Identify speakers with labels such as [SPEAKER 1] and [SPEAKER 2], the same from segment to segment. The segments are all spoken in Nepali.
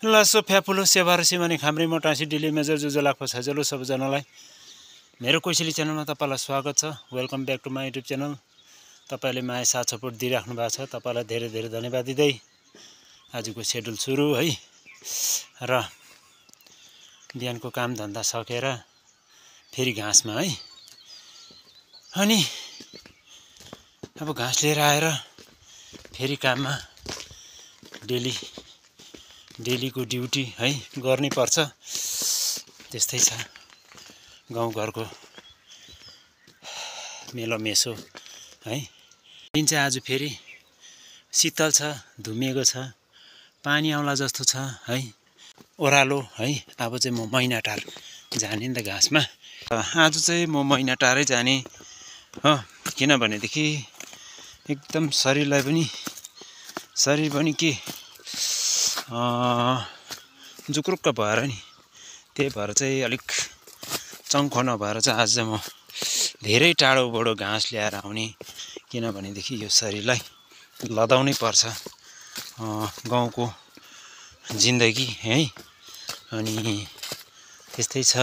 [SPEAKER 1] लासो फ्यापुलो सेवार सिमानी खाम्री मोटासी डिली मेजर जुजो लाग्छ छजलो सबैजनालाई मेरो कोइसेली च्यानलमा तपाईलाई स्वागत छ। Welcome back to my YouTube channel. तपाईले माया साथ सपोर्ट दिइराख्नु भएको छ, तपाईलाई धेरै धेरै धन्यवाद दिँदै आजको शेड्युल सुरु है। र बिहानको काम धन्दा सकेर फेरि घाँसमा है, अनि अब घाँस लिएर आएर फेरि काममा डेलीको ड्युटी है गर्नै पर्छ। त्यस्तै छ गाउँघरको मेलोमेसो है। दिन चाहिँ आज फेरि शीतल छ, धुमिएको छ, पानी आउला जस्तो छ है, ओह्रालो है। अब चाहिँ म मैनाटार जाने नि त घाँसमा। आज चाहिँ म मैनाटारै जाने हो, किनभनेदेखि एकदम शरीर पनि के जुक्रुक्क भएर नि, त्यही भएर चाहिँ अलिक चङ्खो नभएर चाहिँ आज चाहिँ म धेरै टाढोबाट घाँस ल्याएर आउने, किनभनेदेखि यो शरीरलाई लदाउनै पर्छ गाउँको जिन्दगी है। अनि त्यस्तै छ,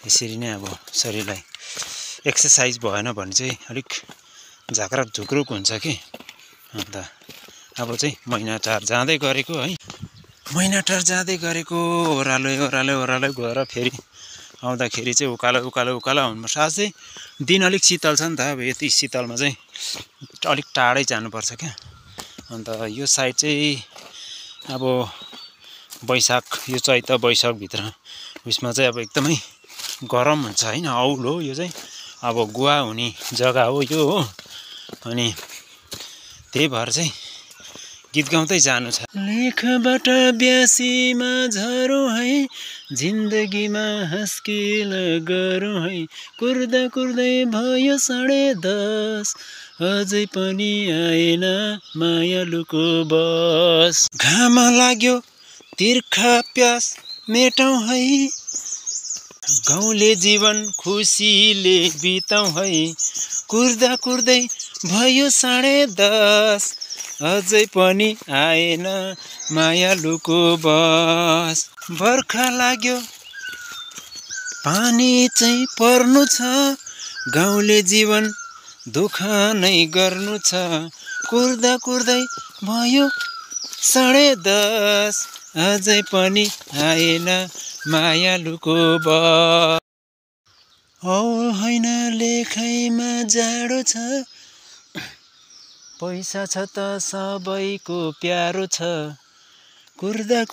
[SPEAKER 1] यसरी नै अब शरीरलाई एक्सर्साइज भएन भने चाहिँ अलिक झाक्रक झुक्रुक हुन्छ कि। अन्त अब चाहिँ मैनाटार जाँदै गरेको है, मैनाटार जाँदै गरेको ओह्रालो गएर फेरि आउँदाखेरि चाहिँ उकालो आउनुपर्छ। आज चाहिँ दिन अलिक शीतल छ नि त, अब यति शीतलमा चाहिँ अलिक टाढै जानुपर्छ क्या। अन्त यो साइड चाहिँ अब वैशाख, यो चैत वैशाखभित्र उयसमा चाहिँ अब एकदमै गरम हुन्छ होइन, औलो यो चाहिँ अब गुवा हुने जग्गा हो यो हो। अनि त्यही भएर चाहिँ गीत गाउँदै जानु छ। लेखबाट ब्यासीमा झरौँ है, जिन्दगीमा हस्किल गरौँ है, कुर्दै भयो 10:30, अझै पनि आएन मायालुको बस। घाम लाग्यो तिर्खा प्यास मेटौँ है, गाउँले जीवन खुसीले बिताउँ है, कुर्दै भयो 10:30, अझै पनि आएन मायालुको बस। बर्खा लाग्यो पानी चाहिँ पर्नु छ, गाउँले जीवन दुःख नै गर्नु छ, कुर्दै भयो 10:30, अझै पनि आएन मायालुको बस। औ होइन लेखैमा जाडो छ, पैसा छ त सबैको प्यारो छ, कुर्दै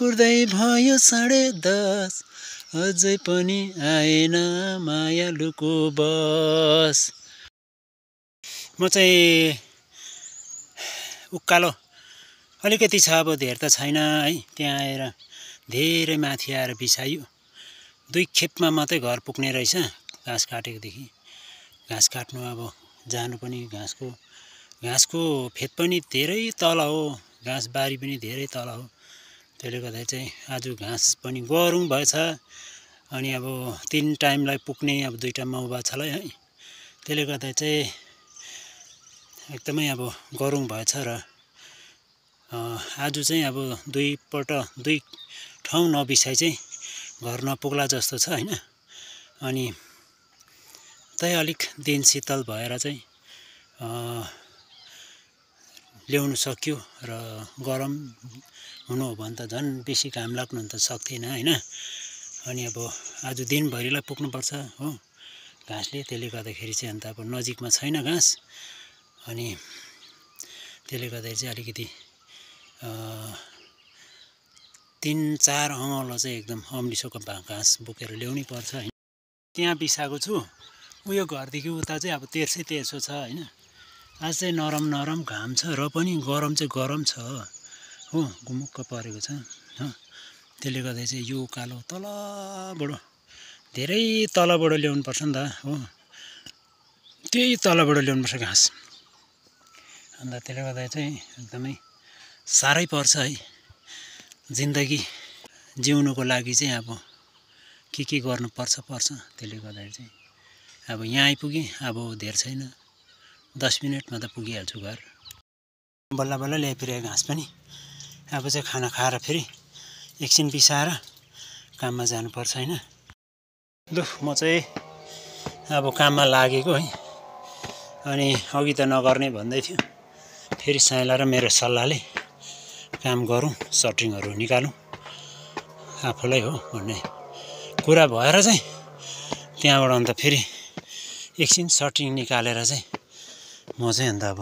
[SPEAKER 1] भयो 10:30, अझै पनि आएन मायालुको बस। म चाहिँ उकालो अलिकति छ, अब धेर त छैन है। त्यहाँ आएर धेरै माथि आएर बिसायो, 2 खेपमा मात्रै घर पुग्ने रहेछ घाँस काटेकोदेखि। घाँस काट्नु अब जानु पनि घाँसको फेद पनि धेरै तल हो, घाँस बारी पनि धेरै तल हो। त्यसले गर्दा चाहिँ आज घाँस पनि गह्रौँ भएछ। अनि अब 3 टाइमलाई पुग्ने अब 2टा माउ बाछालाई है, त्यसले गर्दा चाहिँ एकदमै अब गह्रौँ भएछ। र आज चाहिँ अब 2 ठाउँ नबिसाइ चाहिँ घर नपुग्ला जस्तो छ होइन। अनि त्यही अलिक दिन शीतल भएर चाहिँ ल्याउनु सक्यो। र गरम हुनु हो भने त झन् बेसी घाम लाग्नु त सक्थेन होइन। अनि अब आज दिनभरिलाई पुग्नुपर्छ हो घाँसले, त्यसले गर्दाखेरि चाहिँ अन्त अब नजिकमा छैन घाँस। अनि त्यसले गर्दाखेरि चाहिँ अलिकति 3-4 अँगलो चाहिँ एकदम अम्लिसोको घाँस बोकेर ल्याउनै पर्छ होइन। त्यहाँ बिसाएको छु, उयो घरदेखि उता चाहिँ अब 1300 छ होइन। आज चाहिँ नरम घाम छ, र पनि गरम चाहिँ गरम छ हो, गुमुक्क परेको छ हो। त्यसले गर्दा चाहिँ यो उकालो तलबाट धेरै तलबाट ल्याउनुपर्छ नि त हो, त्यही तलबाट ल्याउनुपर्छ घाँस। अन्त त्यसले गर्दा चाहिँ एकदमै साह्रै पर्छ है। जिन्दगी जिउनुको लागि चाहिँ अब के गर्नुपर्छ। त्यसले गर्दाखेरि चाहिँ अब यहाँ आइपुगेँ, अब धेर छैन, 10 मिनटमा त पुगिहाल्छु घर। बल्ल ल्याइपुर्याएको घाँस पनि अब चाहिँ खाना खाएर फेरि एकछिन बिसाएर काममा जानुपर्छ हैन। लु म चाहिँ अब काममा लागेको है। अनि अघि त नगर्ने भन्दै थियो, फेरि साइला र मेरो सल्लाहले काम गरौँ, सटरिङहरू निकालौँ आफूलाई हो भन्ने कुरा भएर चाहिँ त्यहाँबाट अन्त फेरि एकछिन सटरिङ निकालेर चाहिँ म चाहिँ अन्त अब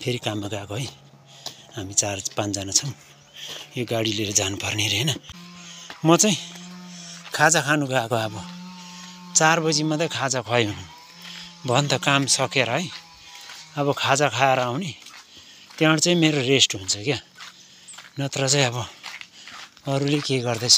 [SPEAKER 1] फेरि काममा गएको है। हामी 4-5 जना छौँ, यो गाडी लिएर जानुपर्ने रे हैन। म चाहिँ खाजा खानु गएको, अब 4 बजी मात्रै खाजा खुवाइ हुनु भयो नि त काम सकेर है। अब खाजा खाएर आउने, त्यहाँबाट चाहिँ मेरो रेस्ट हुन्छ क्या, नत्र चाहिँ अब अरूले के गर्दैछ